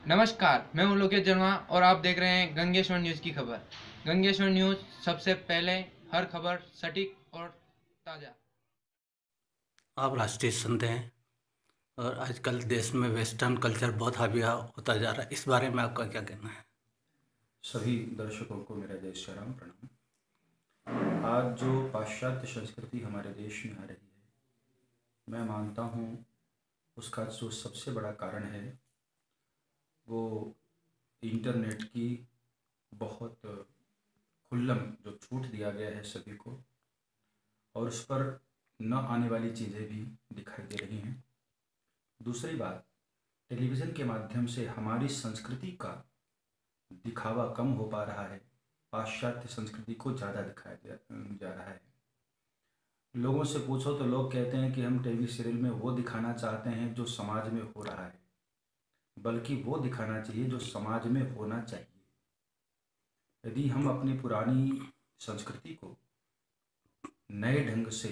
नमस्कार, मैं हूँ लोकेश जरवा और आप देख रहे हैं गंगेश्वर न्यूज़ की खबर। गंगेश्वर न्यूज़ सबसे पहले हर खबर सटीक और ताज़ा। आप राष्ट्रीय संत हैं और आजकल देश में वेस्टर्न कल्चर बहुत हावी होता जा रहा है। इस बारे में आपका क्या कहना है? सभी दर्शकों को मेरा जय श्री राम प्रणाम। आज जो पाश्चात्य संस्कृति हमारे देश में आ रही है, मैं मानता हूँ उसका जो सबसे बड़ा कारण है वो इंटरनेट की बहुत खुल्लम जो छूट दिया गया है सभी को, और उस पर न आने वाली चीज़ें भी दिखाई दे रही हैं। दूसरी बात, टेलीविज़न के माध्यम से हमारी संस्कृति का दिखावा कम हो पा रहा है, पाश्चात्य संस्कृति को ज़्यादा दिखाया जा रहा है। लोगों से पूछो तो लोग कहते हैं कि हम टीवी सीरियल में वो दिखाना चाहते हैं जो समाज में हो रहा है, बल्कि वो दिखाना चाहिए जो समाज में होना चाहिए। यदि हम अपनी पुरानी संस्कृति को नए ढंग से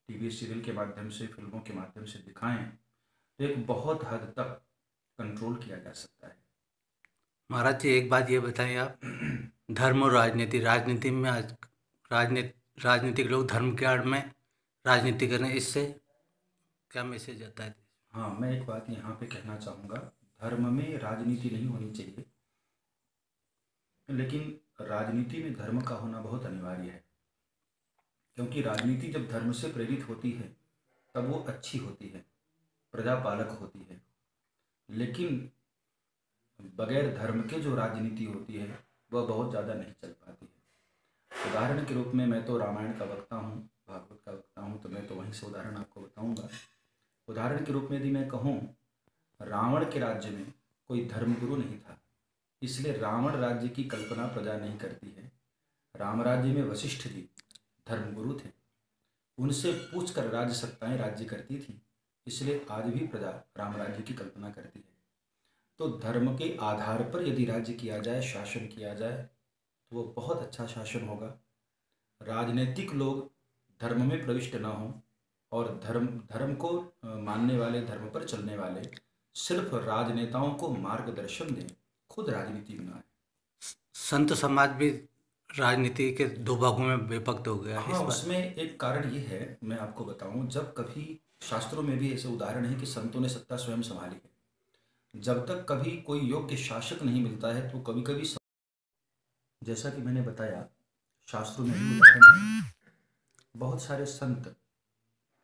टीवी सीरियल के माध्यम से, फिल्मों के माध्यम से दिखाएं तो एक बहुत हद तक कंट्रोल किया जा सकता है। महाराज जी, एक बात ये बताएं आप, धर्म और राजनीति में आज राजनीतिक लोग धर्म के आड़ में राजनीति कर रहे हैं। इससे क्या मैसेज आता है? हाँ, मैं एक बात यहाँ पे कहना चाहूँगा, धर्म में राजनीति नहीं होनी चाहिए, लेकिन राजनीति में धर्म का होना बहुत अनिवार्य है। क्योंकि राजनीति जब धर्म से प्रेरित होती है तब वो अच्छी होती है, प्रजापालक होती है। लेकिन बगैर धर्म के जो राजनीति होती है वह बहुत ज़्यादा नहीं चल पाती है। उदाहरण के रूप में, मैं तो रामायण का वक्ता हूँ, भागवत का वक्ता हूँ, तो मैं तो वहीं से उदाहरण आपको बताऊँगा। उदाहरण के रूप में यदि मैं कहूँ, रावण के राज्य में कोई धर्मगुरु नहीं था, इसलिए रावण राज्य की कल्पना प्रजा नहीं करती है। राम राज्य में वशिष्ठ जी धर्मगुरु थे, उनसे पूछकर राज्य सत्ताएं राज्य करती थी, इसलिए आज भी प्रजा राम राज्य की कल्पना करती है। तो धर्म के आधार पर यदि राज्य किया जाए, शासन किया जाए, तो वो बहुत अच्छा शासन होगा। राजनीतिक लोग धर्म में प्रविष्ट ना हों और धर्म धर्म को मानने वाले, धर्म पर चलने वाले सिर्फ राजनेताओं को मार्गदर्शन दें, खुद राजनीति में ना आए। संत समाज भी राजनीति के दो भागों में विभक्त हो गया है। हाँ, उसमें एक कारण ये है, मैं आपको बताऊं, जब कभी शास्त्रों में भी ऐसे उदाहरण है कि संतों ने सत्ता स्वयं संभाली है। जब तक कभी कोई योग्य शासक नहीं मिलता है तो कभी कभी, जैसा कि मैंने बताया, शास्त्रों में भी उदाहरण है, बहुत सारे संत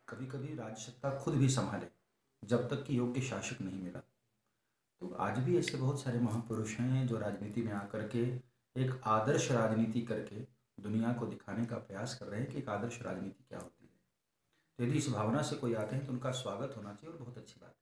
कभी कभी राज्य सत्ता खुद भी संभाले जब तक कि योग्य शासक नहीं मिला। तो आज भी ऐसे बहुत सारे महापुरुष हैं जो राजनीति में आकर के एक आदर्श राजनीति करके दुनिया को दिखाने का प्रयास कर रहे हैं कि एक आदर्श राजनीति क्या होती है। तो यदि इस भावना से कोई आते हैं तो उनका स्वागत होना चाहिए और बहुत अच्छी बात है।